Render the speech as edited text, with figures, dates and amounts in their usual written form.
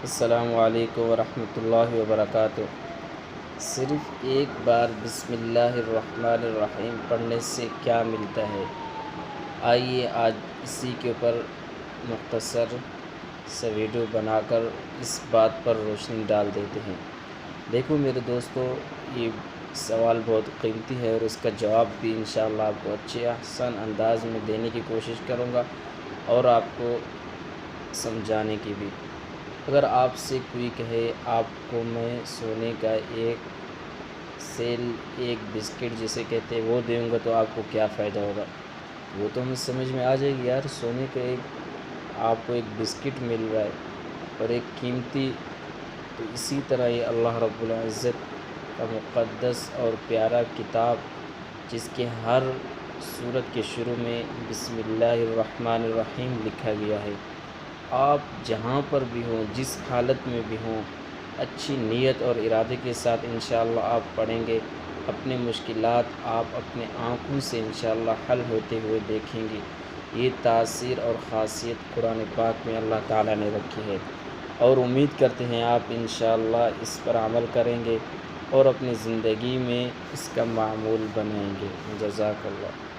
السلام علیکم ورحمۃ اللہ وبرکاتہ۔ صرف ایک بار بسم اللہ الرحمن الرحیم پڑھنے سے کیا ملتا ہے؟ آئیے آج اسی کے اوپر مختصر سا ویڈیو بنا کر اس بات پر روشنی ڈال دیتے ہیں۔ دیکھو میرے دوستو، یہ سوال بہت قیمتی ہے اور اس کا جواب بھی انشاءاللہ آپ کو اچھے آسان انداز میں دینے کی کوشش کروں گا اور آپ کو سمجھانے کی بھی۔ اگر آپ سے کوئی کہے آپ کو میں سونے کا ایک بسکٹ جسے کہتے ہیں وہ دوں گا تو آپ کو کیا فائدہ ہوگا؟ وہ تو ہمیں سمجھ میں آ جائے گی یار، سونے کا آپ کو ایک بسکٹ مل رہا ہے اور ایک قیمتی، تو اسی طرح یہ اللہ رب العزت کا مقدس اور پیارا کتاب، جس کے ہر سورت کے شروع میں بسم اللہ الرحمن الرحیم لکھا گیا ہے، آپ جہاں پر بھی ہوں، جس حالت میں بھی ہوں، اچھی نیت اور ارادے کے ساتھ انشاءاللہ آپ پڑھیں گے، اپنے مشکلات آپ اپنے آنکھوں سے انشاءاللہ حل ہوتے ہوئے دیکھیں گے۔ یہ تاثیر اور خاصیت قرآن پاک میں اللہ تعالیٰ نے رکھی ہے اور امید کرتے ہیں آپ انشاءاللہ اس پر عمل کریں گے اور اپنی زندگی میں اس کا معمول بنائیں گے۔ جزاک اللہ۔